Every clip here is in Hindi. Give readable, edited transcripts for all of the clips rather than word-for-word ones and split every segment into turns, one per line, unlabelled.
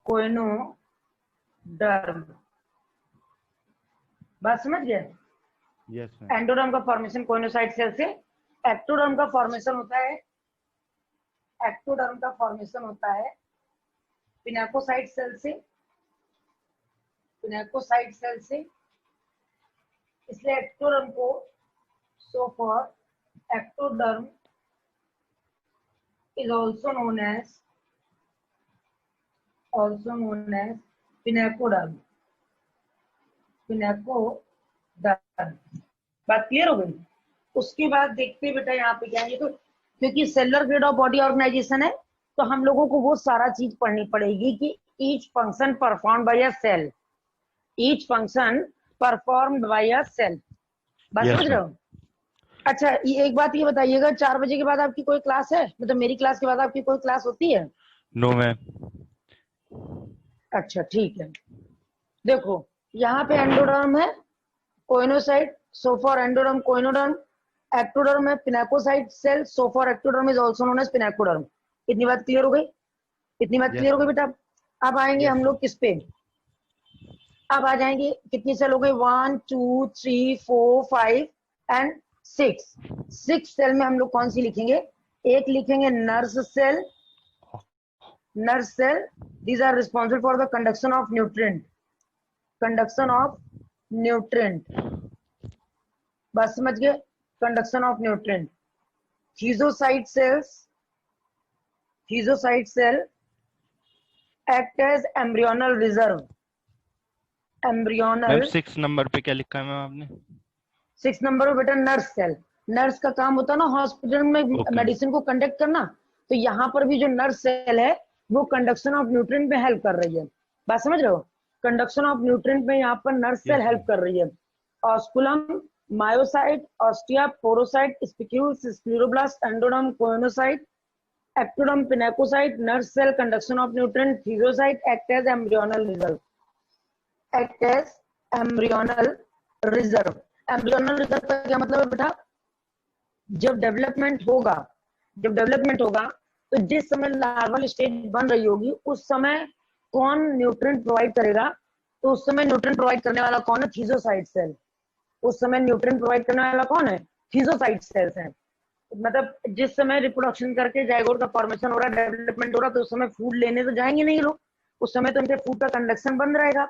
कोइनोडर्म। बात समझ गए?
Yes ma'am.
एंडोडर्म का फॉर्मेशन कोइनोसाइट सेल से, एक्टोडर्म का फॉर्मेशन होता है, एक्टोडर्म का फॉर्मेशन होता है पिनाकोसाइट सेल से, पिनाकोसाइट सेल से। इसलिए एक्टोडर्म को, सो for ectoderm is also known as पिनाकोडर्म, पिनाकोडर्म। बात क्लियर हो गई? उसके बाद देखते हैं बेटा यहाँ पे क्या है, ये तो क्योंकि cellular grade of body organisation है तो हम लोगों को वो सारा चीज पढ़नी पड़ेगी कि each function perform by a cell, each function performed by a cell. बात समझ रहे हो? अच्छा, ये एक बात ये बताइएगा, 4 बजे के बाद आपकी कोई क्लास है? मतलब मेरी क्लास के बाद आपकी कोई क्लास होती है?
No ma'am.
अच्छा ठीक है। देखो यहाँ पे एंडोडर्म है, choanocyte, so for endoderm choanoderm, ectoderm है pinacocyte cell, so for ectoderm is also known as pinacoderm. इतनी बात क्लियर हो गई? इतनी बात क्लियर हो गई बेटा? अब आएंगे हम लोग किस पे? अब आ जाएंगे, कितनी सेल हो गई? 1 2 3 4 5 एंड 6। 6 सेल में हम लोग कौन सी लिखेंगे? एक लिखेंगे nurse cell, nurse cell, these are responsible for the conduction of nutrient, conduction of nutrient। बात समझ गए? conduction of nutrient। Schizocyte cells, schizocyte cell act as embryonal reserve, embryonal।
6 number पे क्या लिखा है मैम आपने?
6 नंबर पे बेटा नर्स सेल। नर्स का काम होता है ना हॉस्पिटल में मेडिसिन को कंडक्ट करना, तो यहाँ पर भी जो नर्स सेल है वो कंडक्शन ऑफ न्यूट्रिएंट में हेल्प कर रही है। बात समझ रहे हो? कंडक्शन ऑफ न्यूट्रिएंट में यहाँ पर नर्स सेल हेल्प कर रही है। Osculum, myocyte, ostia, porocyte, spicules, scleroblast, endoderm, choanocyte, ectoderm, pinacocyte, nurse cell, conduction of nutrient, thesocyte act as embryonal reserve, act as embryonal reserve. Embryonal reserve का क्या मतलब है बेटा? जब डेवलपमेंट होगा, जब डेवलपमेंट होगा तो जिस समय लार्वल स्टेज बन रही होगी उस समय कौन न्यूट्रिएंट प्रोवाइड करेगा? तो उस समय न्यूट्रिएंट प्रोवाइड करने वाला कौन है? थीजोसाइट सेल। उस समय न्यूट्रिएंट प्रोवाइड करने वाला कौन है? थीजोसाइट सेल्स है। मतलब जिस समय रिप्रोडक्शन करके जाइगोट का फॉर्मेशन हो रहा है, डेवलपमेंट हो रहा है, तो उस समय फूड लेने तो जाएंगे नहीं लोग, उस समय तो इनके फूड का कंडक्शन बंद रहेगा।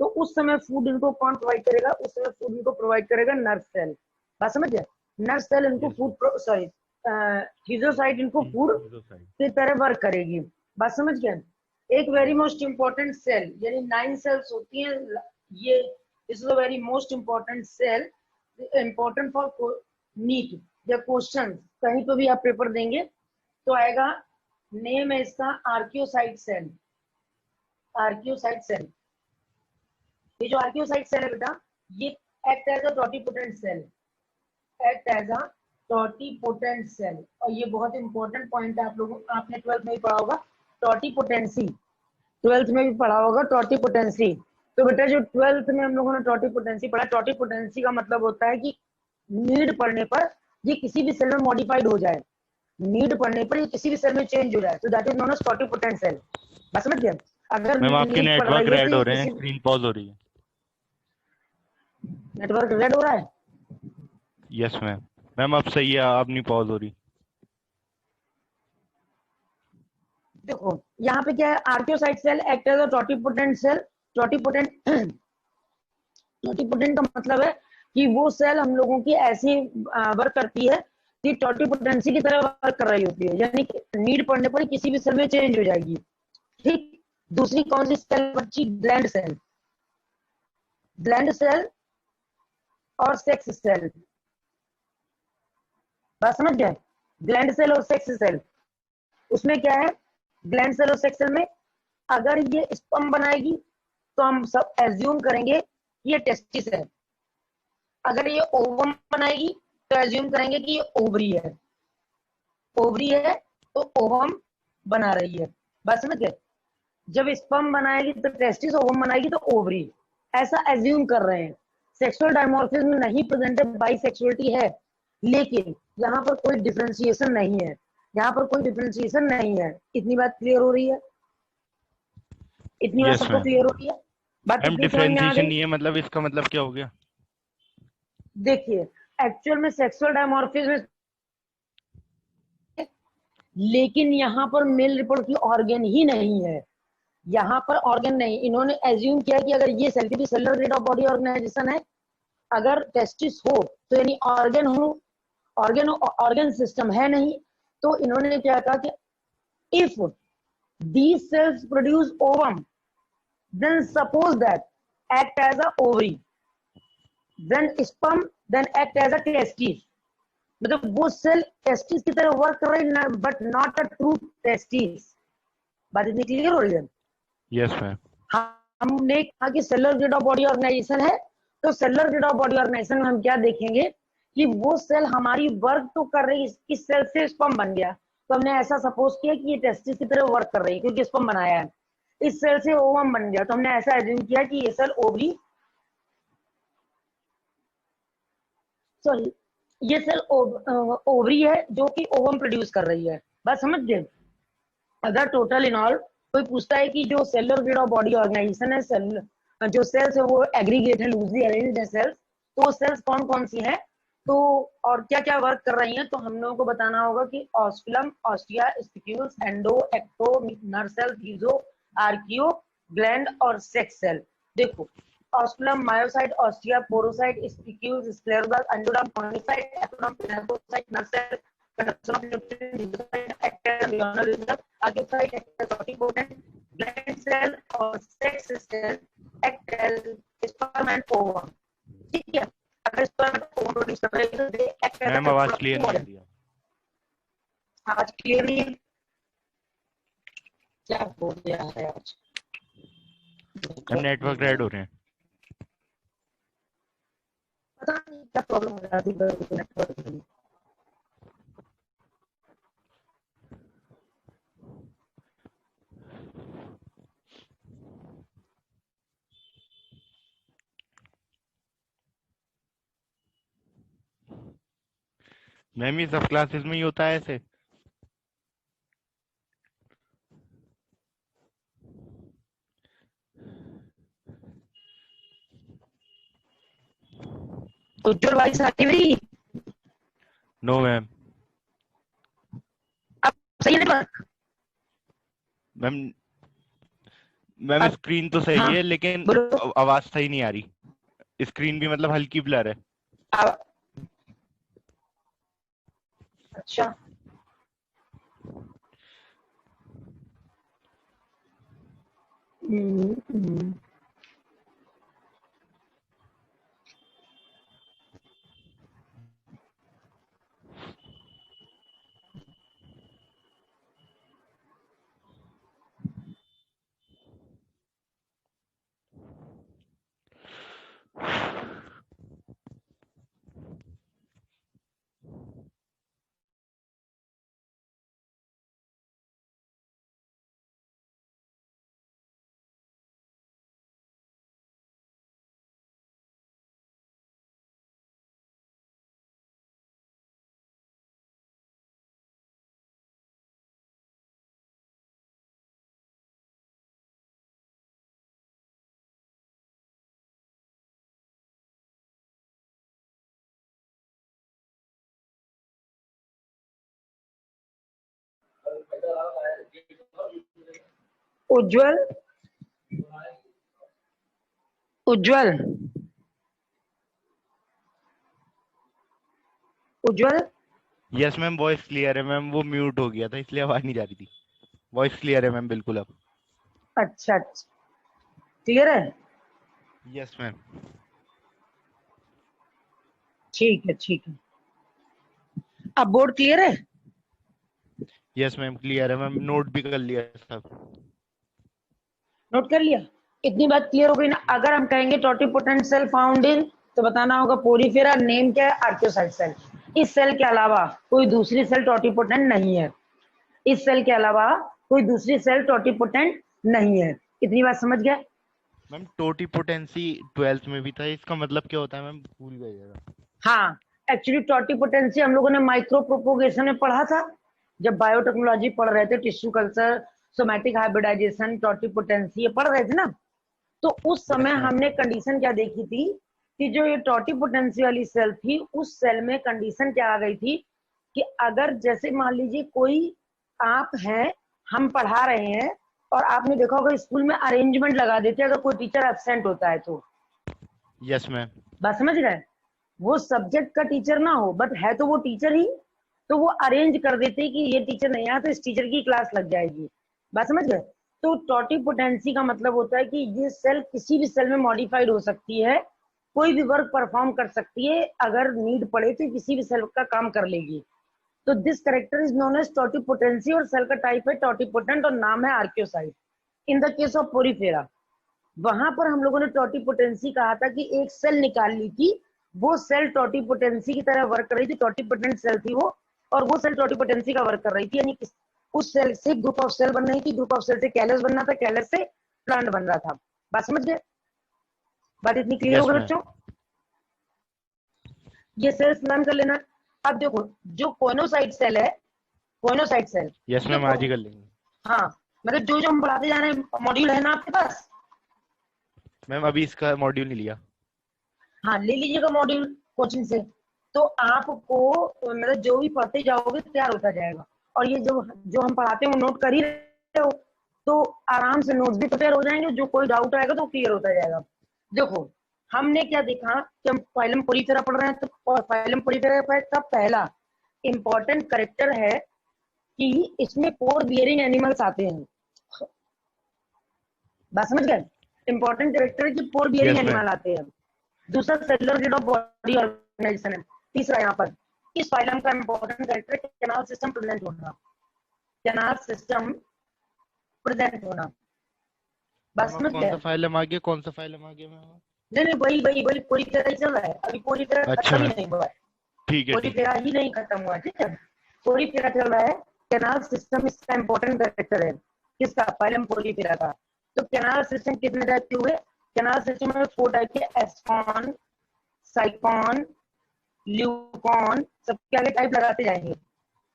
तो उस समय फूड इनको कौन प्रोवाइड करेगा? उस समय फूड इनको प्रोवाइड करेगा नर्स सेल। बात समझ गए? नर्स सेल इनको फूड, सॉरी थीजोसाइट इनको फूड की तरह वर्क करेगी। बात समझ गए? एक वेरी मोस्ट इंपॉर्टेंट सेल, यानी 9 सेल्स होती हैं ये, this is a very most important cell, important for NEET या क्वेश्चन कहीं पे भी आप पेपर देंगे तो आएगा। नेम है इसका आर्कियोसाइट सेल, आर्कियोसाइट सेल। ये जो आर्कियोसाइट सेल है बेटा, ये act as a totipotent cell, act as a totipotent cell. और ये बहुत इंपॉर्टेंट पॉइंट है, आप लोगों, आपने 12th में भी पढ़ा होगा टोटिपोटेंसी, 12th में भी पढ़ा होगा टोटिपोटेंसी। तो बेटा जो 12th में हम लोगों ने टोटिपोटेंसी पढ़ा, टोटिपोटेंसी का मतलब होता है कि नीड पड़ने पर ये किसी भी सेल में मॉडिफाइड हो जाए, नीड पड़ने पर ये किसी भी सेल में चेंज हो जाए, तो that is known as totipotent cell. बात समझ गए? अगर
मैम आपके
नीड पड़
नेटवर्क
रही है
रेड
तो
हो
ये
रहे हैं,
किसी,
स्क्रीन पॉज हो रही है।
नेटवर्क रेड हो रहा है?
Yes ma'am. मैम अब सही है, आप नहीं पॉज हो रही।
देखो यहाँ पे क्या है, archaeocyte cell act as a totipotent cell. Totipotent, totipotent का मतलब है कि वो सेल हम लोगों की ऐसी वर्क करती है कि टोटिपोटेंसी की तरह वर्क कर रही होती है, यानी नीड पड़ने पर किसी भी सेल में चेंज हो जाएगी। ठीक। दूसरी कौन सी सेल बच्ची? ग्लैंड सेल, ग्लैंड सेल और सेक्स सेल। बात समझ गए? ग्लैंड सेल और सेक्स सेल, उसमें क्या है, ग्लैंड सेल और सेक्स सेल में अगर ये स्पर्म बनाएगी तो हम सब एज्यूम करेंगे कि ये टेस्टिस है, अगर ये ओवम बनाएगी तो एज्यूम करेंगे कि ये ओवरी है, ओवरी है तो ओवम बना रही है। बात समझ गए? जब स्पर्म बनाएगी तो टेस्टिस, ओवम बनाएगी तो ओवरी, ऐसा एज्यूम कर रहे हैं। सेक्सुअल डायमॉर्फिज्म नहीं प्रेजेंट है, बाइसेक्सुअलिटी है, लेकिन यहाँ पर कोई डिफरेंशिएशन नहीं है, यहाँ पर कोई डिफरेंशिएशन नहीं है। इतनी बात क्लियर हो रही है? इतनी बात
यस
सबको
मैम।
क्लियर हो रही है? बात
मैम
इतनी समझ में आ
डिफरेंशिएशन
गई?
नहीं है, मतलब इसका मतलब क्या हो गया?
देखिए, एक्चुअल में सेक्सुअल डायमॉर्फिज्म, लेकिन यहाँ पर मेल रिप्रोडक्टिव ऑर्गन ही नहीं है। यहाँ पर ऑर्गन नहीं, इन्होंने एज्यूम किया कि अगर ये सेल की cellular unit of body organisation है, अगर टेस्टिस हो तो यानी ऑर्गन हो, ऑर्गन सिस्टम है नहीं। तो इन्होंने क्या कहा कि if these cells produce ovum, then suppose that act as a ovary, then sperm then act as a testis। मतलब वो सेल टेस्टिस की तरह वर्क कर रही है, but not a true testis. बात इतनी क्लियर हो रही है?
Yes ma'am.
हमने कहा कि cellular unit of body organisation है, तो cellular unit of body organisation में हम क्या देखेंगे कि वो सेल हमारी वर्क तो कर रही है, इस सेल से स्पर्म बन गया, तो हमने ऐसा सपोज किया कि ये टेस्टिस की तरह वर्क कर रही है क्योंकि स्पर्म बनाया है। इस सेल से ओवम बन गया, तो हमने ऐसा एज्यूम किया कि ये सेल ओवरी, सॉरी, ये सेल ओवरी है जो कि ओवम प्रोड्यूस कर रही है। बात समझ गए? अगर टोटल इन ऑल कोई पूछता है कि जो cellular unit of body organisation है, सेल जो सेल्स है वो एग्रीगेट है, लूजली अरेंज्ड है सेल्स, तो सेल्स कौन कौन सी हैं, तो और क्या क्या वर्क कर रही हैं, तो हम लोगों को बताना होगा कि osculum, ostia, spicules, endo, ecto, nerve cell, meso, archaeo, gland और सेक्स सेल। देखो, osculum, myocyte, ostia, porocyte, spicules, स्क्लेरोजा, endoderm, choanocyte, ectoderm, pinacocyte, nerve cell, conduction of nutrient, nucleocyte, active urinary reserve, archaeocyte, totipotent, gland cell और sex cell act as sperm and ovum. ठीक है, अगर स्पर्म ओवम प्रोड्यूस कर रहे हैं तो दे एक्ट एज
मैम
अ
आवाज क्लियर
रिप्रोडक्टिव
नहीं आ
ऑर्गन।
रही है।
आज क्लियर नहीं है? क्या हो गया है आज?
मैम नेटवर्क रेड हो रहे हैं।
पता नहीं क्या प्रॉब्लम हो रहा है नेटवर्क में।
मैम ये सब क्लासेस में ही होता है ऐसे?
उज्जवल वाली आती मेरी?
No ma'am.
अब सही है नेटवर्क?
मैम मैम
अब
स्क्रीन तो सही
हाँ
है लेकिन
बोलो।
आवाज सही नहीं आ रही। स्क्रीन भी मतलब हल्की ब्लर है।
अब अच्छा, हम्म, हम्म। उज्जवल, उज्जवल, उज्जवल।
यस मैम वॉइस क्लियर है मैम, वो म्यूट हो गया था इसलिए आवाज नहीं जा रही थी। वॉइस क्लियर है मैम बिल्कुल अब।
अच्छा, क्लियर है?
Yes ma'am.
ठीक है, ठीक है। अब बोर्ड क्लियर है?
यस मैम क्लियर है मैम, नोट भी कर लिया सब।
नोट कर लिया? इतनी बात क्लियर हो गई ना? अगर हम कहेंगे टोटिपोटेंट सेल फाउंड इन, तो बताना होगा पोरीफेरा, नेम क्या है? Archaeocyte cell. इस सेल के अलावा कोई दूसरी सेल टोटिपोटेंट नहीं है। इस सेल के अलावा कोई दूसरी सेल टोटिपोटेंट नहीं है। इतनी बात समझ गया?
मैम टोटिपोटेंसी 12th में भी था, इसका मतलब क्या होता है मैम, भूल गए जरा।
हाँ, एक्चुअली टोटिपोटेंसी हम लोगों ने माइक्रो प्रोपोगेशन में पढ़ा था, जब बायोटेक्नोलॉजी पढ़ रहे थे, tissue culture, somatic hybridisation, totipotency, ये पढ़ रहे थे ना। तो उस समय
Yes, ma'am.
हमने कंडीशन क्या देखी थी कि जो ये टोटिपोटेंसी वाली सेल थी, उस सेल में कंडीशन क्या आ गई थी कि अगर जैसे मान लीजिए कोई आप हैं, हम पढ़ा रहे हैं और आपने देखा होगा स्कूल में अरेंजमेंट लगा देते हैं अगर कोई टीचर एब्सेंट होता है तो।
Yes, ma'am.
बात समझ रहे हैं? वो सब्जेक्ट का टीचर ना हो बट है तो वो टीचर ही, तो वो अरेंज कर देते कि ये टीचर नहीं आया तो इस टीचर की क्लास लग जाएगी। बात समझ गए? तो टोटिपोटेंसी का मतलब होता है कि ये सेल किसी भी सेल में मॉडिफाइड हो सकती है, कोई भी वर्क परफॉर्म कर सकती है, अगर नीड पड़े तो किसी भी सेल का काम कर लेगी। तो this character is known as totipotency और सेल का टाइप है टोटिपोटेंट और नाम है archaeocyte. In the case of Porifera, वहां पर हम लोगों ने टोटिपोटेंसी कहा था कि एक सेल निकाल ली थी, वो सेल टोटिपोटेंसी की तरह वर्क कर रही थी, टोटिपोटेंट सेल थी वो, और वो सेल टोटिपोटेंसी का वर्क कर रही थी, यानी उस सेल से ग्रुप ऑफ सेल बन रही थी, ग्रुप ऑफ सेल से कैलस बनना था, कैलस से प्लांट बन रहा था। बात समझ गए? बात इतनी क्लियर हो
Yes,
गई
ma'am.
बच्चों? ये सेल्स लर्न कर लेना। अब देखो जो कोनोसाइट सेल है, कोनोसाइट सेल,
Yes,
जो
ma'am. आज ही कर लेंगे.
हाँ मतलब जो जो हम पढ़ाते जा रहे हैं मॉड्यूल है ना आपके पास?
मैम अभी इसका मॉड्यूल नहीं लिया.
हाँ ले लीजिएगा मॉड्यूल कोचिंग से, तो आपको मतलब जो भी पढ़ते जाओगे तैयार होता जाएगा। और ये जो जो हम पढ़ाते हैं वो नोट कर ही रहे हो, तो आराम से नोट्स भी प्रिपेयर हो जाएंगे, जो कोई डाउट आएगा तो क्लियर होता जाएगा। देखो हमने क्या देखा कि हम फाइलम पोरीफेरा पढ़ रहे हैं, तो फाइलम पोरीफेरा का पहला इंपॉर्टेंट करेक्टर है कि इसमें पोर बियरिंग एनिमल्स आते हैं। बात समझ गए? इंपॉर्टेंट करेक्टर है कि पोर बियरिंग
Yes, ma'am.
एनिमल आते हैं। दूसरा cellular grade of body organisation है। तीसरा यहाँ पर इस फाइलम का important character canal system present होना, कैनाल सिस्टम प्रेजेंट होना। बस
मैम अब
समझ
कौन
गए?
सा फाइलम आ गया, कौन सा फाइलम आ गया मैम?
नहीं नहीं वही वही वही पूरी तरह ही चल रहा है, अभी पूरी तरह
अच्छा
खत्म ही
मैम.
नहीं हुआ है,
ठीक है,
पूरी
ठीक है.
तरह ही नहीं खत्म हुआ, ठीक है? पूरी तरह चल रहा है। कैनाल सिस्टम इसका इंपॉर्टेंट कैरेक्टर है, किसका? फाइलम पोलीफेरा का। तो कैनाल सिस्टम कितने टाइप के हुए? कैनाल सिस्टम में 4 टाइप के, एस्कॉन, साइकॉन, ल्यूकॉन, सबके आगे टाइप लगाते जाएंगे,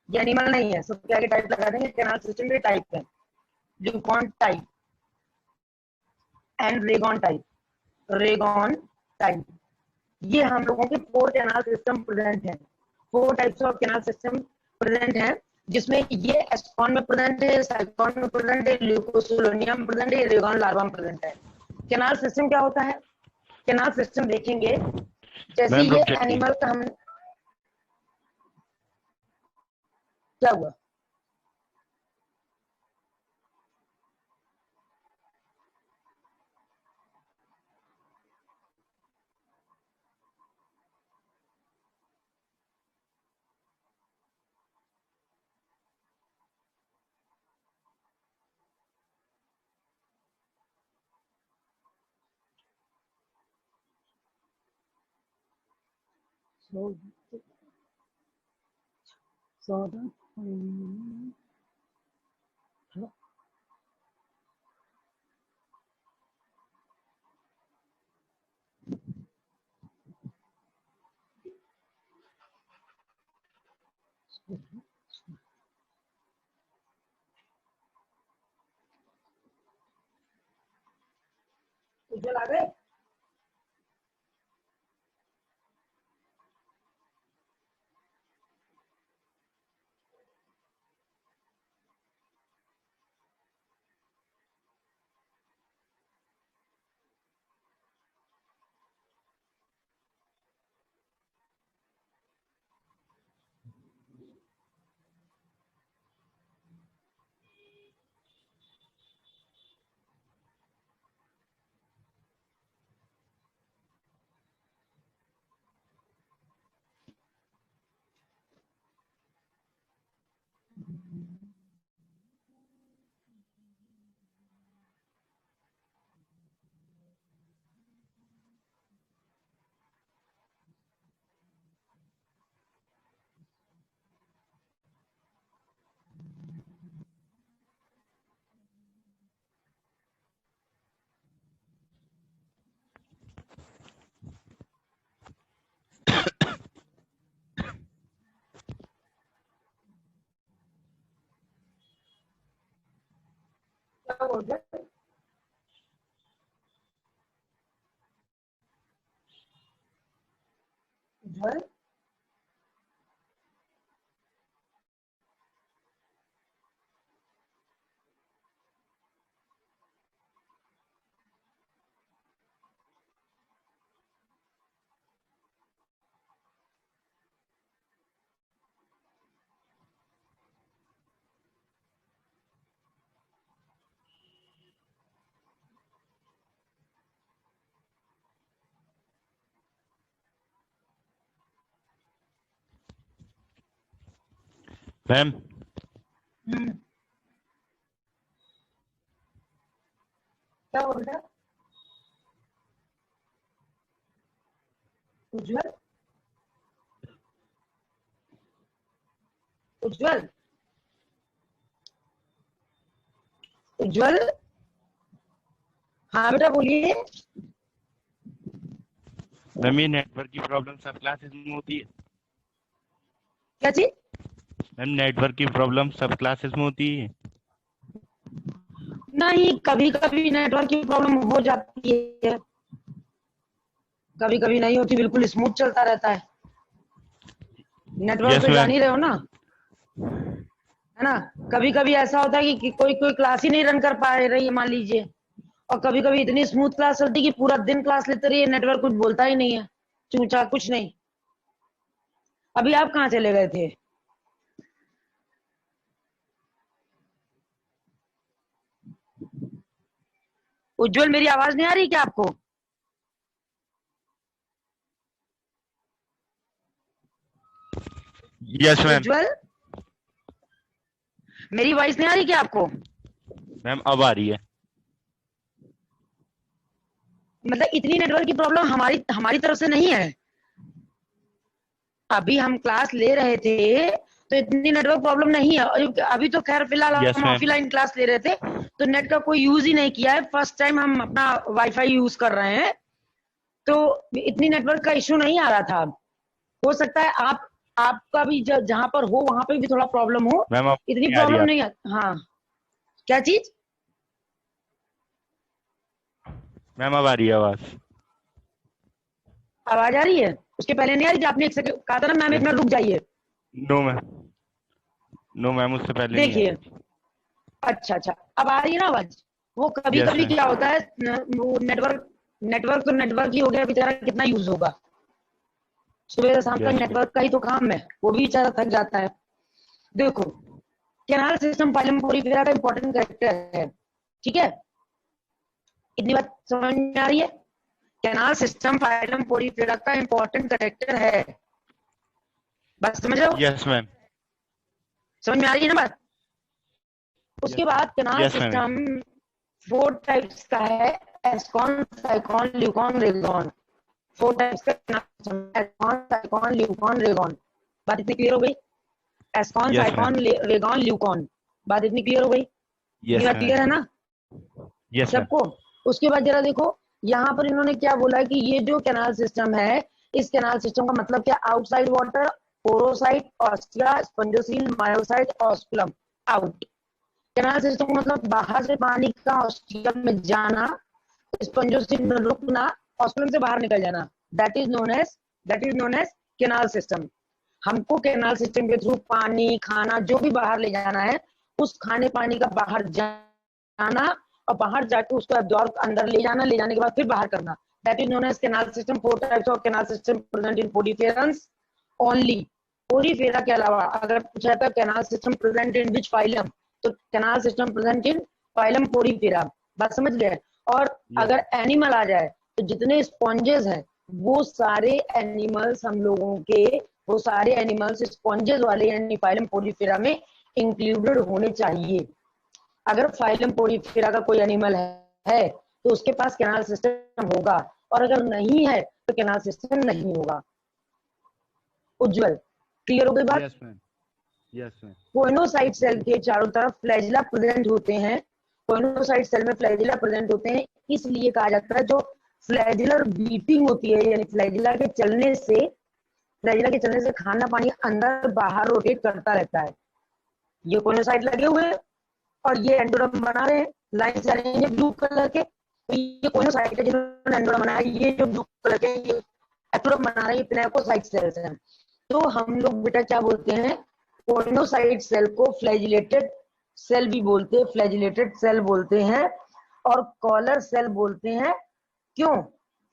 ये एनिमल नहीं है, सबके आगे टाइप लगा देंगे। कैनाल सिस्टम के टाइप है leucon type and rhagon type, rhagon type. ये हम लोगों के 4 कैनाल सिस्टम प्रेजेंट है, 4 types of canal system present है, जिसमें ये एस्कॉन में प्रेजेंट है, साइकॉन में प्रेजेंट है, ल्यूकोसिलोनियम प्रेजेंट है, रेगॉन लार्वा में प्रेजेंट है। कैनाल सिस्टम क्या होता है? कैनाल सिस्टम देखेंगे जैसे
मैम
ये
रुक जाइए.
एनिमल का हम क्या हुआ? So, so the उज्जवल आ गए? क्या बोल रहे? उज्जवल,
मैम
क्या बोल रहे? उज्जवल, उज्जवल, उज्जवल, हाँ बेटा बोलिए।
मैम ये नेटवर्क की प्रॉब्लम सब क्लासेस में होती है।
क्या चीज?
मैम नेटवर्क की प्रॉब्लम सब क्लासेस में होती है।
नहीं, कभी कभी नेटवर्क की प्रॉब्लम हो जाती है, कभी कभी नहीं होती, बिल्कुल स्मूथ चलता रहता है। नेटवर्क
यस
तो जान
मैम।
ही रहे हो ना, है ना। कभी कभी ऐसा होता है कि कोई कोई क्लास ही नहीं रन कर पा रही है, मान लीजिए। और कभी कभी इतनी स्मूथ क्लास चलती है कि पूरा दिन क्लास लेते रहिए, नेटवर्क कुछ बोलता ही नहीं है, चूचा कुछ नहीं। अभी आप कहाँ चले गए थे? उज्जवल, मेरी आवाज नहीं आ रही क्या आपको?
Yes ma'am.
उज्जवल, मेरी वॉइस नहीं आ रही क्या आपको?
मैम अब आ रही है।
मतलब इतनी नेटवर्क की प्रॉब्लम हमारी हमारी तरफ से नहीं है। अभी हम क्लास ले रहे थे तो इतनी नेटवर्क प्रॉब्लम नहीं है। और अभी तो खैर फिलहाल
यस
हम
मैम।
ऑफलाइन क्लास ले रहे थे, तो नेट का कोई यूज ही नहीं किया है। फर्स्ट टाइम हम अपना वाईफाई यूज कर रहे हैं, तो इतनी नेटवर्क का इश्यू नहीं आ रहा था। हो सकता है आपका भी जहां पर हो वहां पे भी थोड़ा प्रॉब्लम हो।
मैम अब
इतनी
नहीं आ रही
प्रॉब्लम
आप।
नहीं है। हाँ, क्या चीज?
मैम अब आ रही है आवाज।
आवाज आ रही है? उसके पहले नहीं आ रही थी? आपने एक सेकंड कहा था ना मैम, एक
यस।
मिनट रुक जाइए।
No ma'am. नो मैम उससे पहले नहीं आ
देखिए,
रही थी।
अच्छा अच्छा, अब आ रही है ना आवाज? वो कभी
यस
कभी
मैम।
क्या होता है वो नेटवर्क नेटवर्क तो नेटवर्क ही हो गया, बेचारा कितना यूज होगा। सुबह से शाम तक
यस मैम।
नेटवर्क का ही तो काम है, वो भी बेचारा थक जाता है। देखो, कैनाल सिस्टम फाइलम पोरिफेरा का इंपॉर्टेंट कैरेक्टर है, ठीक है। इतनी बात समझ में आ रही है? कैनाल सिस्टम फाइलम पोरिफेरा का इंपॉर्टेंट कैरेक्टर है। बात समझ रहे हो?
Yes ma'am.
समझ में आ रही है ना बात? उसके
यस मैम।
बाद canal
yes ma'am.
System 4 types का है: ascon, sycon, leucon, rhagon. 4 types का canal system: ascon, sycon, leucon, rhagon. बात इतनी क्लियर हो गई? Ascon,
yes ma'am.
Sycon, rhagon, leucon. बात इतनी क्लियर हो गई? इतनी
यस
बात
मैम।
क्लियर है ना
यस मैम।
सबको? उसके बाद जरा देखो, यहाँ पर इन्होंने क्या बोला है कि ये जो कैनाल सिस्टम है, इस कैनाल सिस्टम का मतलब क्या: outside water, porocyte, ostia, spongocoel, myocyte, osculum. Out. Canal system का मतलब बाहर से पानी का ऑस्टियम में जाना, स्पंजोसील में रुकना, ऑस्कुलम से बाहर निकल जाना। That is known as canal system. हमको कैनाल सिस्टम के थ्रू पानी, खाना जो भी बाहर ले जाना है, उस खाने पानी का बाहर जाना, और बाहर जाके उसको एब्जॉर्ब अंदर ले जाना, ले जाने के बाद फिर बाहर करना। That is known as canal system. 4 types of canal system present in poriferans only. Porifera के अलावा अगर पूछा जाता है canal system present in which phylum, तो canal system present in phylum Porifera. बात समझ गए? और
यस।
अगर एनिमल आ जाए, तो जितने स्पॉन्जेस हैं वो सारे एनिमल्स हम लोगों के, वो सारे एनिमल्स स्पॉन्जेस वाले यानी फाइलम पोडिफेरा में इंक्लूडेड होने चाहिए। अगर फाइलम पोडिफेरा का कोई एनिमल है तो उसके पास कैनाल सिस्टम होगा, और अगर नहीं है तो कैनाल सिस्टम नहीं होगा। उज्जवल, क्लियर हो गई बात?
Yes ma'am. Yes ma'am.
Choanocyte cell के चारों तरफ फ्लैजिला प्रेजेंट होते हैं। कोइनोसाइट सेल में फ्लैजिला प्रेजेंट होते हैं, इसलिए कहा जाता है जो फ्लैजिलर बीटिंग होती है, यानी फ्लैजिला के चलने से खाना पानी अंदर बाहर रोटेट करता रहता है। ये कोइनोसाइट लगे हुए हैं और ये एंडोडर्म बना रहे हैं। लाइन जा रही है ब्लू कलर के, तो ये कोइनोसाइट है जिन्होंने एंड्रोइड बनाया, ये जो ब्लू कलर के ये एक्टोरम बना रहे हैं, प्लेकोसाइट सेल्स हैं। तो हम लोग बेटा क्या बोलते हैं, कोइनोसाइट सेल को फ्लैजिलेटेड सेल भी बोलते हैं, फ्लैजिलेटेड सेल बोलते हैं और कॉलर सेल बोलते हैं। क्यों?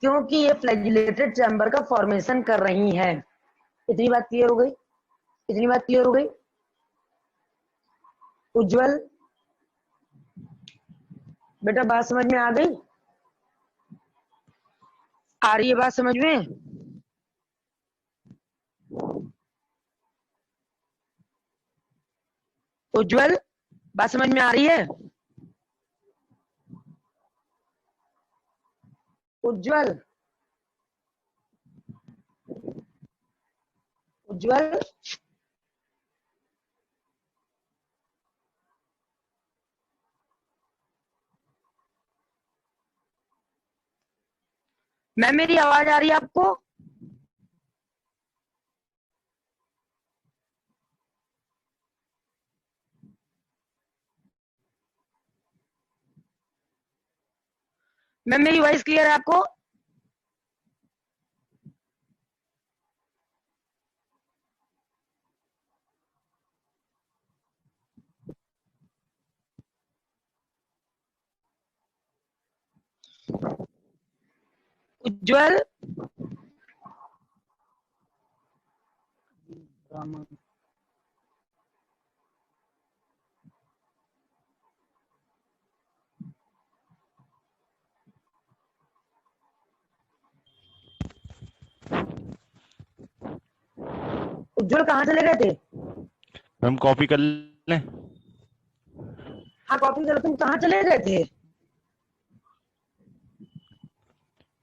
क्योंकि ये फ्लैजिलेटेड चैम्बर का फॉर्मेशन कर रही हैं। इतनी बात क्लियर हो गई? इतनी बात क्लियर हो गई? उज्जवल बेटा बात समझ में आ गई? आ रही है बात समझ में? उज्जवल बात समझ में आ रही है? उज्जवल उज्जवल मैम मेरी आवाज आ रही है आपको? मैम मेरी वॉइस क्लियर है आपको? उज्जवल उज्जवल कहाँ चले गए थे?
मैम कॉपी कर लें?
हाँ कॉपी करो, तुम कहाँ चले गए थे?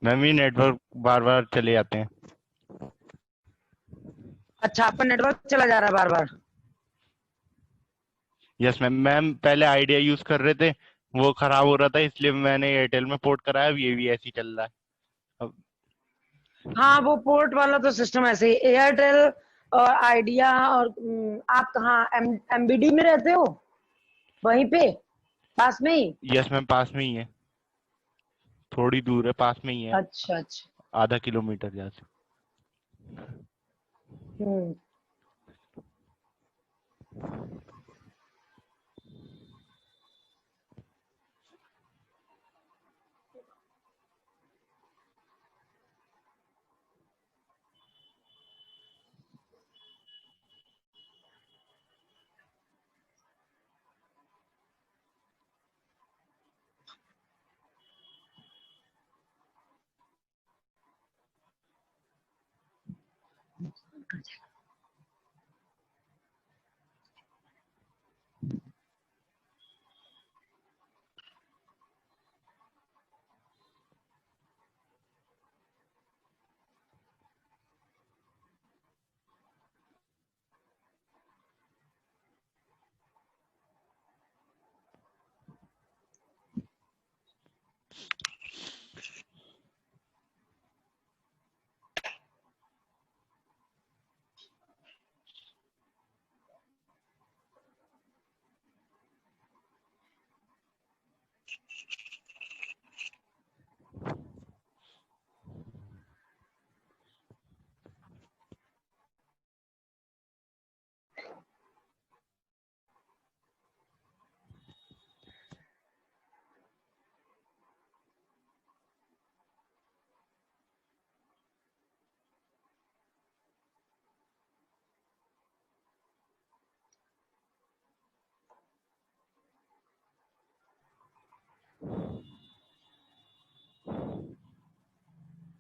मैम ये नेटवर्क बार बार चले जाते हैं।
अच्छा आपका नेटवर्क चला जा रहा है बार बार?
यस मैम, मैम पहले आइडिया यूज कर रहे थे, वो खराब हो रहा था, इसलिए मैंने एयरटेल में पोर्ट कराया, अब ये भी ऐसे ही चल रहा है अब।
हाँ वो पोर्ट वाला तो सिस्टम ऐसे ही, एयरटेल और आइडिया और आप कहाँ एमबीडी में रहते हो? वहीं पे पास में ही?
यस मैम पास में ही है, थोड़ी दूर है, पास में ही है,
अच्छा अच्छा।
आधा किलोमीटर जहाँ से।
हम्म।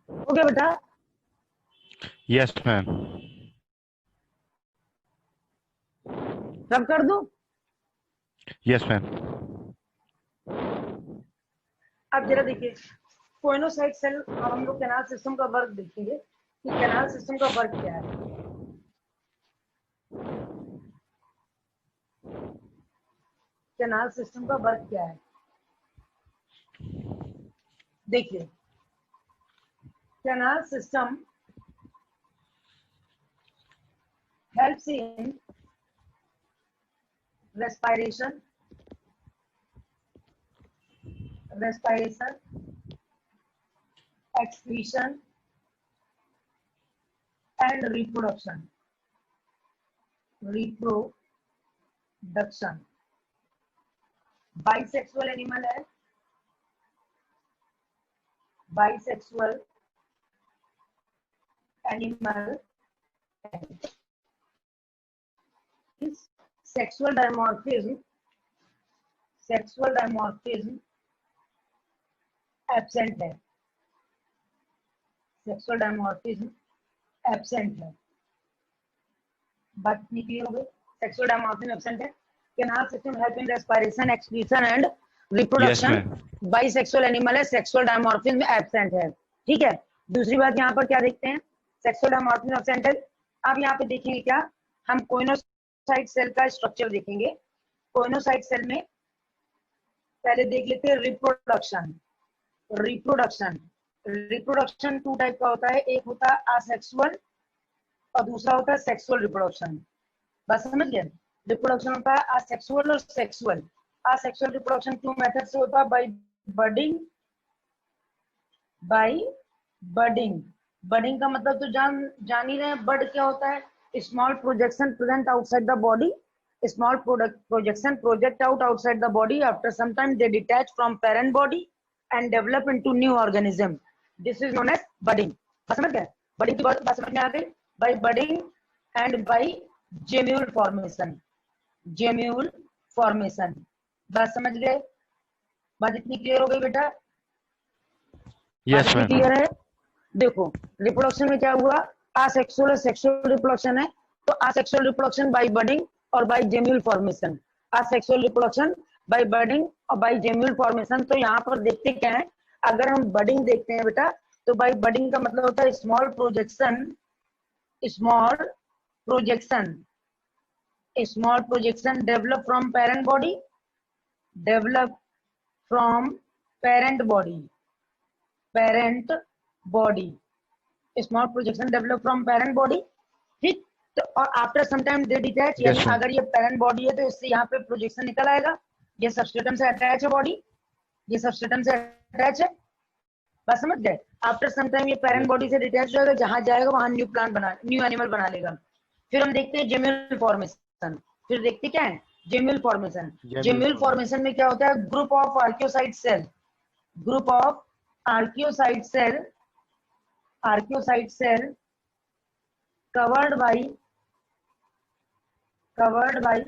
हो गया बेटा?
Yes ma'am.
सब कर दूं?
Yes ma'am.
अब जरा देखिए, कोइनोसाइट सेल, अब हम लोग कैनाल सिस्टम का वर्क देखेंगे कि कैनाल सिस्टम का वर्क क्या है। कैनाल सिस्टम का वर्क क्या है देखिए, canal system helps in respiration, respiration, excretion and reproduction. Bisexual animal है, bisexual animal sexual dimorphism absent है, सेक्सुअल डायमॉर्फिज्म एब्सेंट है। बात क्लियर हो गई? सेक्सुअल डायमॉर्फिज्म एब्सेंट है। Canal system help in respiration, excretion and reproduction. Bisexual animal है, सेक्सुअल डायमॉर्फिज्म एब्सेंट है। ठीक है। दूसरी बात यहाँ पर क्या देखते हैं, सेक्सुअल डायमॉर्फिज्म एब्सेंट है। अब यहाँ पे देखेंगे क्या, हम कोइनोसाइट सेल का स्ट्रक्चर देखेंगे। कोइनोसाइट सेल में पहले देख लेते हैं रिप्रोडक्शन। रिप्रोडक्शन टू टाइप का होता है, एक होता है असेक्सुअल और दूसरा होता है सेक्सुअल रिप्रोडक्शन। बस समझ गए? रिप्रोडक्शन होता है असेक्सुअल और sexual. Asexual reproduction two method से होता है, बाय बडिंग। बडिंग का मतलब तो जान ही रहे हैं, बड क्या होता है, small projection present outside the body, small projection project out outside the body. After some time they detach from parent body and develop into new organism. This is known as budding. बस समझ गए? budding की बात समझ में आ गई? by budding and by gemule formation. बस समझ गए? बात इतनी क्लियर हो गई बेटा?
Yes ma'am.
क्लियर है? देखो रिप्रोडक्शन में क्या हुआ, असेक्सुअल और सेक्सुअल रिप्रोडक्शन है, तो असेक्सुअल रिप्रोडक्शन बाय बडिंग और by gemmule formation. Asexual reproduction by budding और बाय जेम्यूल फॉर्मेशन। तो यहाँ पर देखते क्या है, अगर हम बडिंग देखते हैं बेटा, तो बाय बडिंग का मतलब होता है small projection develop from parent body, small projection develop from parent body. ठीक, तो और आफ्टर सम टाइम दे डिटैच, यानी अगर ये पेरेंट बॉडी है तो इससे यहाँ पे प्रोजेक्शन निकल आएगा, ये सबस्ट्रेटम से अटैच है बॉडी, ये सबस्ट्रेटम से अटैच है। बस समझ गए? आफ्टर सम टाइम ये पेरेंट बॉडी से डिटैच हो जाएगा, जहां जाएगा वहां न्यू एनिमल बना लेगा। फिर हम देखते हैं जेम्यूल फॉर्मेशन। फिर देखते क्या है, जेम्यूल फॉर्मेशन। जेम्यूल फॉर्मेशन में क्या होता है, group of archaeocyte cell covered by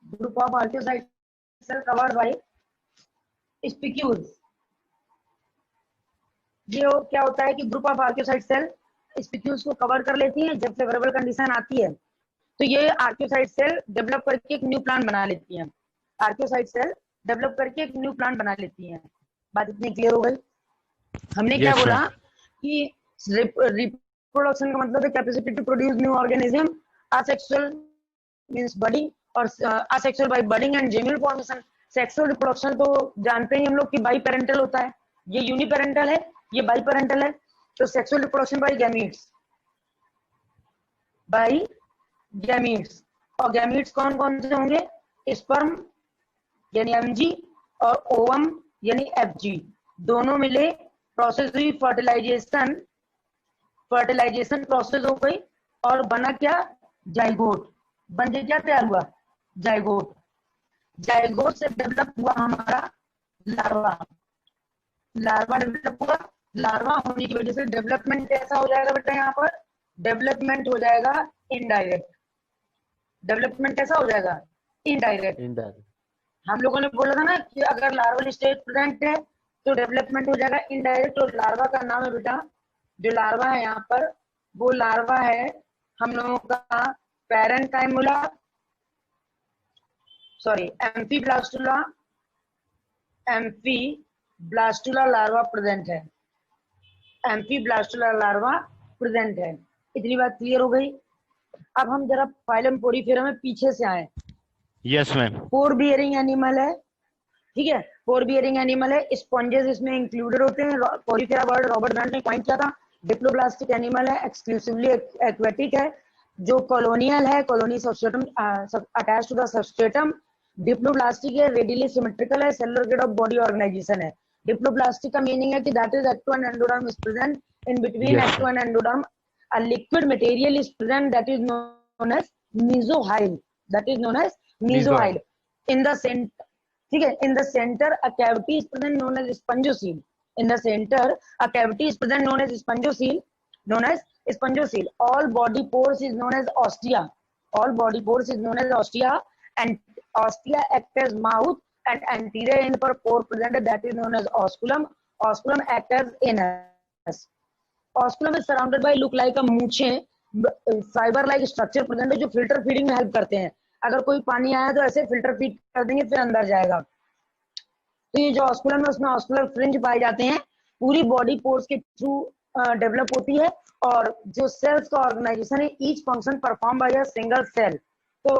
group of archaeocyte cell covered by spicules। ये क्या होता है कि group of archaeocyte cell spicules को कवर कर लेती हैं। जब फेवरेबल कंडीशन आती है तो ये आर्कियोसाइट सेल डेवलप करके एक न्यू प्लांट बना लेती हैं। बात इतनी क्लियर हो गई? हमने क्या बोला कि प्रोडक्शन का मतलब है capacity to produce new organism. Asexual means budding और asexual by budding and gemmule formation. Sexual reproduction तो जानते ही हम लोग कि बाई पेरेंटल होता है, ये यूनिपेरेंटल है, ये बाई पेरेंटल है। तो सेक्सुअल रिप्रोडक्शन बाय गैमीट्स। और गैमीट्स कौन कौन से होंगे, स्पर्म यानी एमजी और ओवम यानी एफजी, दोनों मिले प्रोसेस हुई, फर्टिलाइजेशन प्रोसेस हो गई और बना क्या, जाइगोट। बन के क्या तैयार हुआ, जाइगोट से डेवलप हुआ हमारा लार्वा डेवलप हुआ। लार्वा होने की वजह से डेवलपमेंट कैसा हो जाएगा बेटा, यहाँ पर डेवलपमेंट हो जाएगा इनडायरेक्ट। कैसा हो जाएगा, इनडायरेक्ट। हम लोगों ने बोला था ना कि अगर लार्वल स्टेज प्रेजेंट है तो डेवलपमेंट हो जाएगा इनडायरेक्ट। और लार्वा का नाम है बेटा, जो लार्वा है यहाँ पर, वो लार्वा है हम लोगों का एम्फीब्लास्टुला लार्वा प्रेजेंट है। इतनी बात क्लियर हो गई? अब हम जरा फाइलम पोरीफेरा में पीछे से आए।
Yes ma'am.
Pore bearing animal है, ठीक है, पोर बियरिंग एनिमल है। स्पॉन्जेस इसमें इंक्लूडेड होते हैं। पोरीफेरा वर्ड रॉबर्ट ब्रांड ने पॉइंट किया था। डिप्लोब्लास्टिक एनिमल है, एक्सक्लूसिवली एक्वेटिक है, जो कॉलोनियल है, colony substratum attached to the substratum. Diploblastic है, रेडियली सिमेट्रिकल है, cellular grade of body organisation है। डिप्लोप्लास्टिक का मीनिंग है कि that is ecto and endoderm is present in between
Yes,
ecto
sir.
and endoderm. A liquid material is present that is known as mesohyl. That is known as
Mesohyl.
mesohyl. In the center, ठीक है, in the center a cavity is present known as spongiocele. In the center a cavity is present known as spongiocele. Known as spongiocele. All body pores is known as ostia. All body pores is known as ostia, and ostia act as mouth, and anterior end पर pore present that is known as osculum. Osculum act as anus. Osculum is surrounded by look like a मूछे फाइबर लाइक स्ट्रक्चर प्रेजेंट है जो फिल्टर फीडिंग में हेल्प करते हैं. अगर कोई पानी आया तो ऐसे फिल्टर फीड कर देंगे फिर अंदर जाएगा. तो ये जो ऑस्कुलम है उसमें ऑस्कुलर फ्रिंज पाए जाते हैं, पूरी बॉडी पोर्स के थ्रू डेवलप होती है. और जो सेल्स का ऑर्गेनाइजेशन है each function perform by a single cell. तो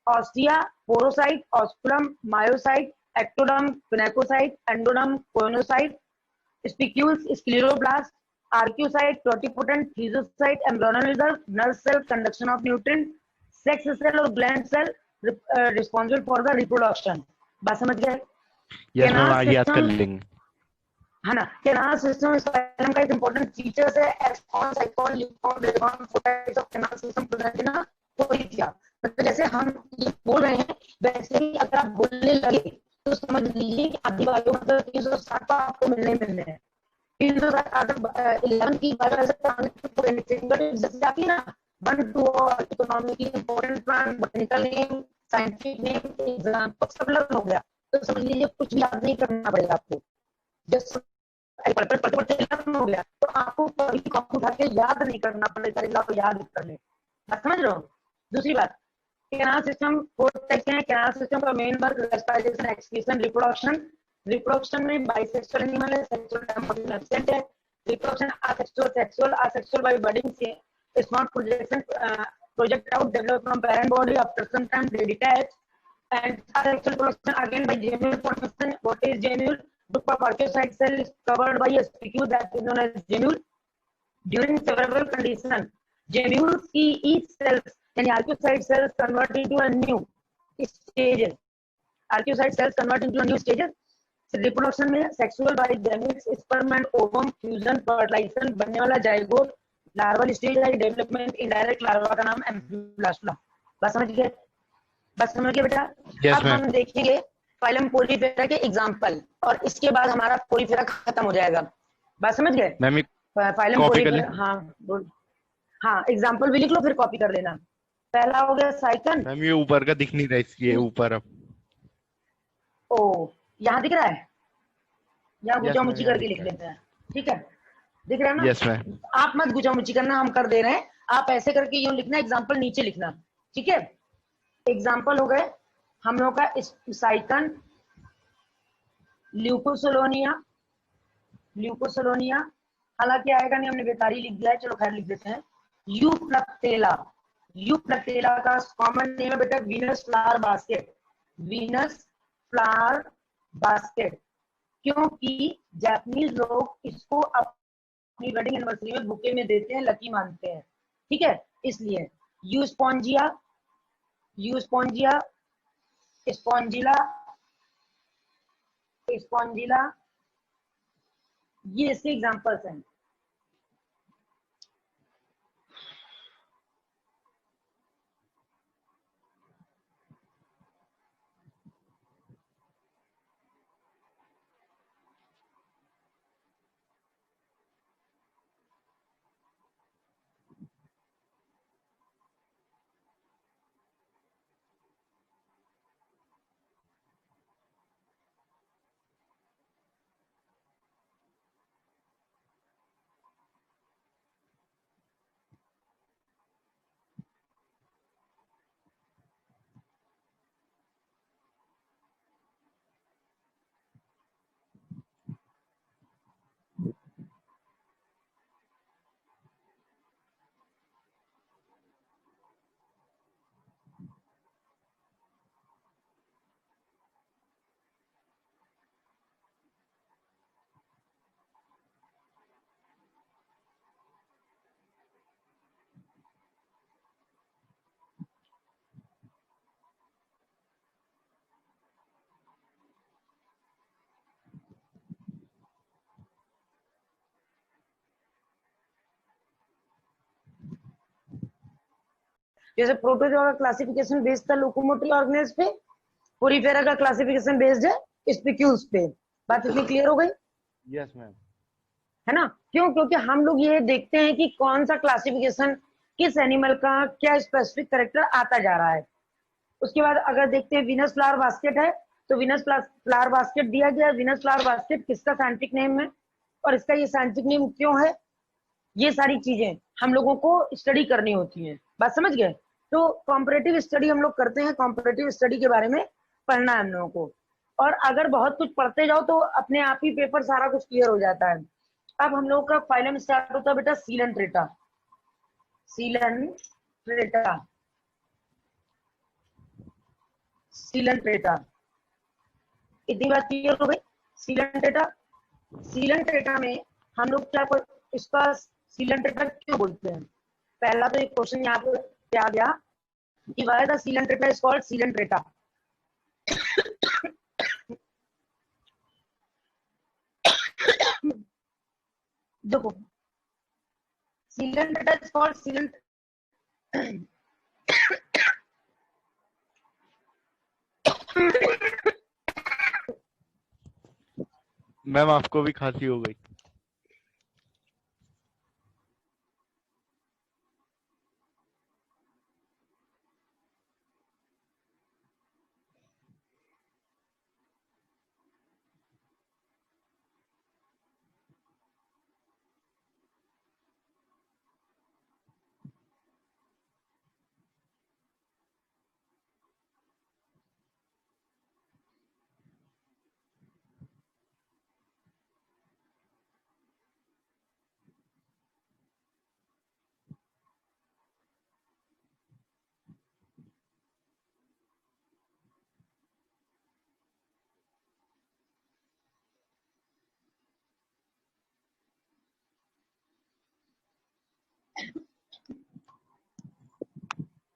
ostia, porocyte, osculum, myocyte, ectoderm, pinacocyte, endoderm, choanocyte, spicules, scleroblast, archaeocyte, totipotent, thesocyte, embryonal reserve, nerve cell, conduction of nutrient, sex cell और gland cell responsible for the reproduction. बात समझ गए?
Yes, मैम,
कैनाल
आज याद कर
सिस्टम
लेंगे.
है ना. कैनाल सिस्टम इस फाइलम का एक इंपॉर्टेंट फीचर्स है. एक्सॉन, sycon, leucon, rhagon, four types of canal system present in कोरिथिया. मतलब जैसे हम ये बोल रहे हैं वैसे ही अगर आप बोलने लगे तो समझ लीजिए कि आधी वालों मतलब 360 का आपको मिलने मिलने हैं. 360 अगर 11 की बात जैसे जाती है ना, 1 to all, economically important plan, botanical name, scientific name, example सब अलग हो गया. तो समझ लीजिए कुछ भी याद नहीं करना पड़ेगा आपको. जस्ट हो गया तो आपको कभी कॉपी उठा के याद नहीं करना पड़ेगा, तो याद कर ले. बात समझ रहे हो? दूसरी बात, कैनाल सिस्टम 4 टाइप हैं. कैनाल सिस्टम का main work respiration, excretion, reproduction. Reproduction में बाइसेक्सुअल एनिमल है, सेक्सुअल डायमोर्फिज्म एब्सेंट है. Reproduction asexual, sexual, asexual by budding smart projection project out develop from parent body after some time they detach. And asexual production again by gemule formation. What is gemule? Group of archaeocyte cell is covered by a spicule that is known as gemule. During several conditions, gemmules की each cells यानी archaeocyte cells convert into a new stages. Archaeocyte cells convert into a new stages. Reproduction में sexual by gametes, sperm and ovum fusion, fertilisation, बनने वाला जाइगोट, लार्वल स्टेज है, डेवलपमेंट, इनडायरेक्ट लार्वा का नाम एम्फिब्लास्टुला. बस समझ गए? बस समझ गए बेटा?
Yes,
अब
मैम.
हम देखेंगे फाइलम पोलीफेरा के एग्जांपल और इसके बाद हमारा पोलीफेरा खत्म हो जाएगा. बात समझ गए?
मैम, एक
फाइलम
कॉपी कर लें.
पोलीफेरा. हाँ बोल. हाँ एग्जांपल भी लिख लो फिर कॉपी कर लेना. पहला हो गया साइकन.
मैम, ये ऊपर का दिख नहीं रहा, इसलिए ऊपर अब.
ओ यहाँ दिख रहा है, यहाँ
यस
गुचा
मैम,
मुची
यहाँ
करके
दिख
लिख
रहा
लेते
है.
हैं. ठीक है, दिख रहा है ना?
Yes ma'am.
आप मत गुचा मुची करना, हम कर दे रहे हैं. आप ऐसे करके यूं लिखना, एग्जांपल नीचे लिखना. ठीक है, एग्जांपल हो गए हम लोग का साइकन, ल्यूकोसोलोनिया. ल्यूकोसोलोनिया हालांकि आएगा नहीं, हमने बेकारी लिख दिया है, चलो खैर लिख देते हैं. यू प्लक्टेला. यू प्लक्टेला का कॉमन नेम है बेटा Venus flower basket. Venus flower basket क्योंकि जापानीज लोग इसको अपनी वेडिंग एनिवर्सरी में बुके में देते हैं, लकी मानते हैं. ठीक है, इसलिए यूस्पोंजिया, यूस्पोंजिया, स्पॉन्जिला, स्पॉन्जिला, ये इसके एग्जांपल्स हैं. जैसे प्रोटोजोआ का क्लासिफिकेशन बेस्ड था लोकोमोटरी ऑर्गेनेल्स पे, पोरीफेरा का क्लासिफिकेशन बेस्ड है स्पिक्यूल्स पे। बात इतनी क्लियर हो गई?
Yes ma'am.
है ना? क्यों? क्योंकि हम लोग ये देखते हैं कि कौन सा क्लासिफिकेशन किस एनिमल का क्या स्पेसिफिक करेक्टर आता जा रहा है। उसके बाद अगर देखते हैं वीनस फ्लावर बास्केट है, तो वीनस फ्लावर बास्केट दिया गया। वीनस फ्लावर बास्केट किसका साइंटिफिक नेम है और इसका ये साइंटिफिक नेम क्यों है, ये सारी चीजें हम लोगों को स्टडी करनी होती है। बात समझ गए? तो कॉम्परेटिव स्टडी हम लोग करते हैं, कॉम्परेटिव स्टडी के बारे में पढ़ना है हम लोगों को। और अगर बहुत कुछ पढ़ते जाओ तो अपने आप ही पेपर सारा कुछ क्लियर हो जाता है। अब हम लोगों का फाइलम स्टार्ट होता है बेटा सीलेंट्रेटा। सीलेंट्रेटा, सीलेंट्रेटा, इतनी बात क्लियर हो गई? सीलेंट्रेटा, सीलेंट्रेटा में हम लोग क्या इसका सीलेंट्रेटा क्यों बोलते हैं? पहला तो एक क्वेश्चन यहाँ पे क्या गया कि why the Coelenterata is called Coelenterata. देखो, Coelenterata is called coelent
ma'am आपको भी खांसी हो गई?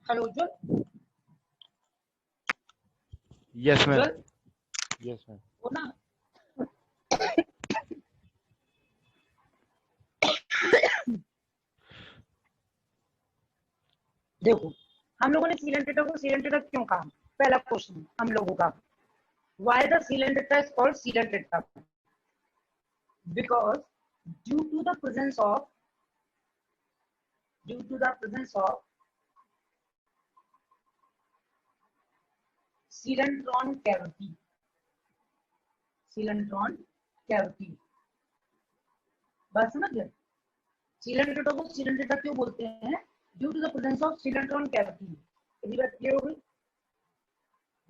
Hello Ujjwal.
Yes ma'am.
Ujjwal,
yes ma'am.
वो ना देखो, हम लोगों ने सीलेंट्रेटा को सीलेंट्रेटा क्यों कहा? पहला क्वेश्चन हम लोगों का, why the Coelenterata is called Coelenterata? Because due to the presence of coelenteron cavity. Coelenteron cavity, बात समझ गए? सीलेंट्रेटा को सीलेंट्रेटा क्यों बोलते हैं? Due to the presence of coelenteron cavity. ये बात क्लियर हो गई?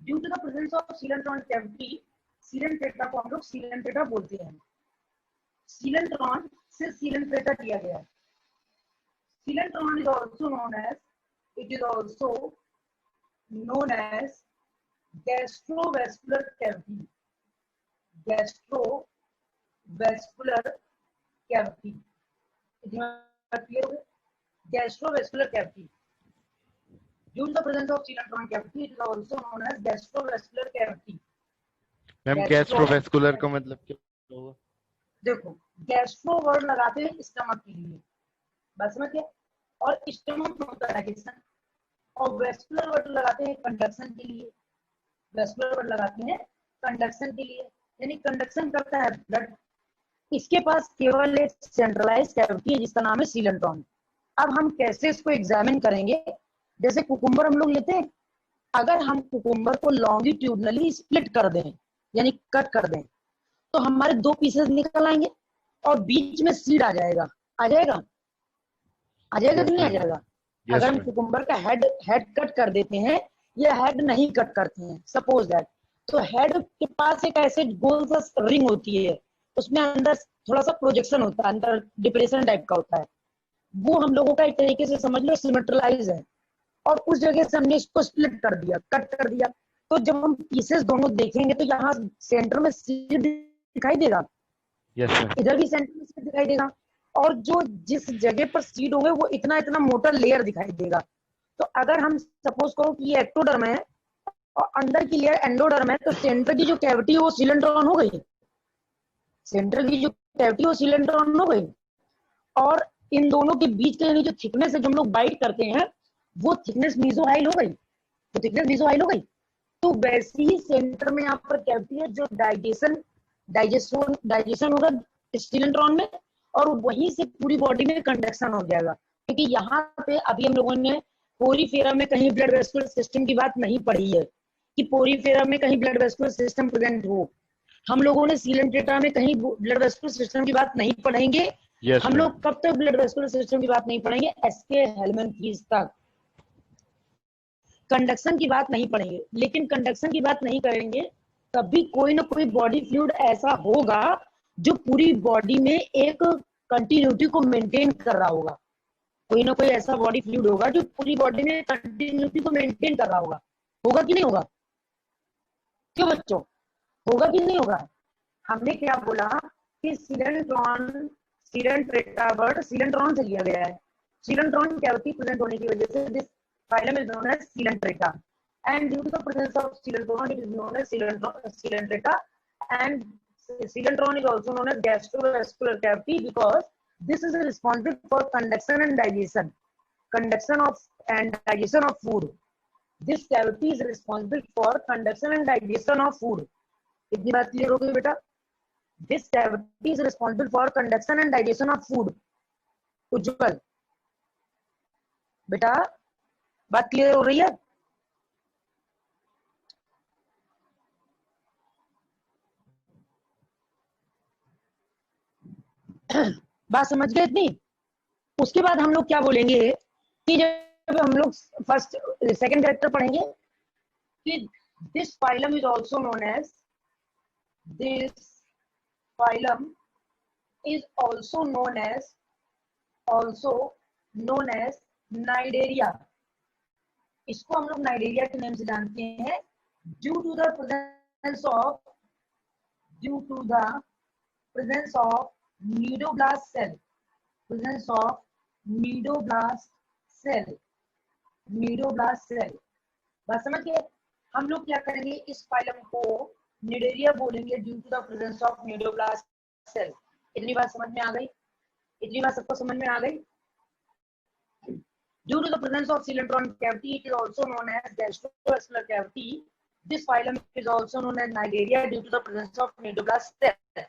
Due to the presence of coelenteron cavity, Coelenterata को हम लोग सीलेंट्रेटा बोलते हैं। सीलेंट्रॉन से सीलेंट्रेटा दिया गया है। Coelenteron is also known as, it is also known as gastrovascular cavity. Gastrovascular cavity. Gastrovascular cavity. Due to the presence of coelentron cavity, it is also known as gastrovascular cavity.
Ma'am gastrovascular का मतलब क्या होगा?
देखो, गैस्ट्रो वर्ड लगाते हैं स्टमक के लिए, बस समझ गए? और स्टमक में होता है डाइजेशन, और वेस्कुलर वर्ड लगाते हैं कंडक्शन के लिए। वेस्कुलर वर्ड लगाते हैं कंडक्शन के लिए, यानी कंडक्शन करता है ब्लड। इसके पास केवल एक सेंट्रलाइज कैविटी है जिसका नाम है सीलेंट्रॉन। अब हम कैसे इसको एग्जामिन करेंगे? जैसे कुकुम्बर हम लोग लेते हैं, अगर हम कुकुम्बर को लॉन्गिट्यूडनली स्प्लिट कर दें यानी कट कर दें, तो हमारे दो पीसेस निकल आएंगे और बीच में सीड आ जाएगा। आ जाएगा? आ जाएगा कि नहीं आ जाएगा? अगर हम कुकुम्बर का हेड कट कर देते हैं या हेड नहीं कट करते हैं, सपोज दैट, तो हेड के पास एक ऐसे गोल सा रिंग होती है, उसमें अंदर थोड़ा सा प्रोजेक्शन होता है, अंदर डिप्रेशन टाइप का होता है। वो हम लोगों का एक तरीके से समझ लो सिमेट्रलाइज है, और उस जगह से हमने इसको स्प्लिट कर दिया, कट कर दिया। तो जब हम पीसेस दोनों देखेंगे तो यहाँ सेंटर में सीड दिखाई देगा।
Yes sir.
इधर भी सेंटर में सीड दिखाई देगा, और जो जिस जगह पर सीड होंगे वो इतना इतना मोटा लेयर दिखाई देगा। तो अगर हम सपोज करो कि ये एक्टोडर्म है और अंदर की लेयर एंडोडर्म है, तो सेंटर की जो कैविटी है वो सीलेंट्रॉन हो गई। सेंटर की जो कैविटी वो सीलेंट्रॉन हो गई, और इन दोनों के बीच का यानी जो थिकनेस है जो हम लोग बाइट करते हैं वो थिकनेस मीजोहाइल हो गई, तो थिकनेस मीजोहाइल हो गई। तो वैसे ही सेंटर में यहाँ पर कैविटी है, जो डाइजेशन होगा स्टीलेंट्रॉन में, और वहीं से पूरी बॉडी में कंडक्शन हो जाएगा। क्योंकि यहाँ पे अभी हम लोगों ने पोरीफेरा में कहीं ब्लड वेस्कुलर सिस्टम की बात नहीं पढ़ी है कि पोरीफेरा में कहीं ब्लड वेस्कुलर सिस्टम प्रेजेंट हो। हम लोगों ने सीलेंट टेट्रा में कहीं ब्लड वेस्कुलर सिस्टम की बात नहीं पढ़ेंगे।
यस
हम लोग कब तक ब्लड वेस्कुलर सिस्टम की बात नहीं पढ़ेंगे? एसके हेलमनथीस तक कंडक्शन की बात नहीं पढ़ेंगे। लेकिन कंडक्शन की बात नहीं करेंगे तभी कोई ना कोई बॉडी फ्लूइड ऐसा होगा जो पूरी बॉडी में एक कंटिन्यूटी को मेंटेन कर रहा होगा। कोई ना कोई ऐसा बॉडी फ्लूइड होगा जो पूरी बॉडी में कंटिन्यूटी को मेंटेन कर रहा होगा। होगा कि नहीं होगा? क्यों बच्चों, होगा कि नहीं होगा? हमने क्या बोला कि सीलेंट्रॉन, सीलेंट्रॉन से लिया गया है। सीलेंट्रॉन कैविटी प्रेजेंट होने की वजह से this phylum is known as Coelenterata, and due to the presence of coelentron it is known as Coelenterata, and coelentron is also known as gastrovascular cavity because this is responsible for conduction and digestion of food. This cavity is responsible for conduction and digestion of food. इतनी बात क्लियर हो गई बेटा? This cavity is responsible for conduction and digestion of food. उज्जवल बेटा बात क्लियर हो रही है? बात समझ गए इतनी? उसके बाद हम लोग क्या बोलेंगे कि जब हम लोग फर्स्ट सेकंड कैरेक्टर पढ़ेंगे कि this phylum is also known as Cnidaria. इसको हम लोग नाइडेरिया के नाम से जानते हैं due to the presence of cnidoblast cell. बात समझ गए? हम लोग क्या करेंगे, इस फाइलम को निडेरिया बोलेंगे due to the presence of cnidoblast cell. इतनी बात समझ में आ गई? इतनी बात सबको समझ में आ गई? Due to the presence of coelentron cavity, it is also known as gastrovascular cavity. This phylum is also known as Nigeria due to the presence of nidoblast cell.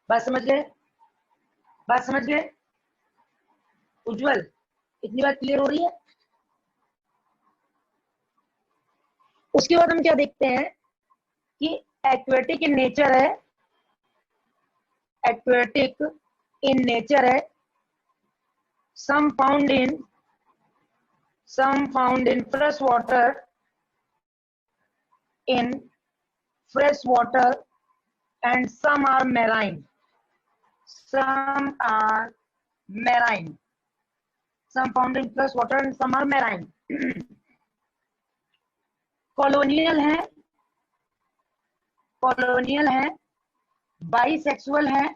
बात समझ गए? बात समझ गए? उज्जवल इतनी बात क्लियर हो रही है? उसके बाद हम क्या देखते हैं कि एक्वेटिक इन नेचर है, some found in fresh water and some are marine. Some found in fresh water and some are marine. Colonial है, बाइसेक्सुअल है,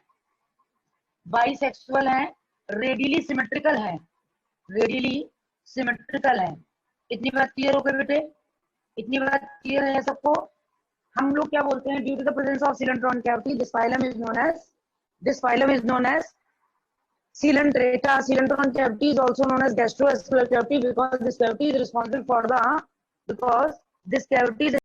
रेडियली सिमेट्रिकल है। इतनी बात क्लियर हो गई बेटे? इतनी बात क्लियर है सबको? हम लोग क्या बोलते हैं, due to the presence of coelenteron cavity this phylum is known as Coelenterata. Coelentron cavity is also known as gastrovascular cavity because this cavity is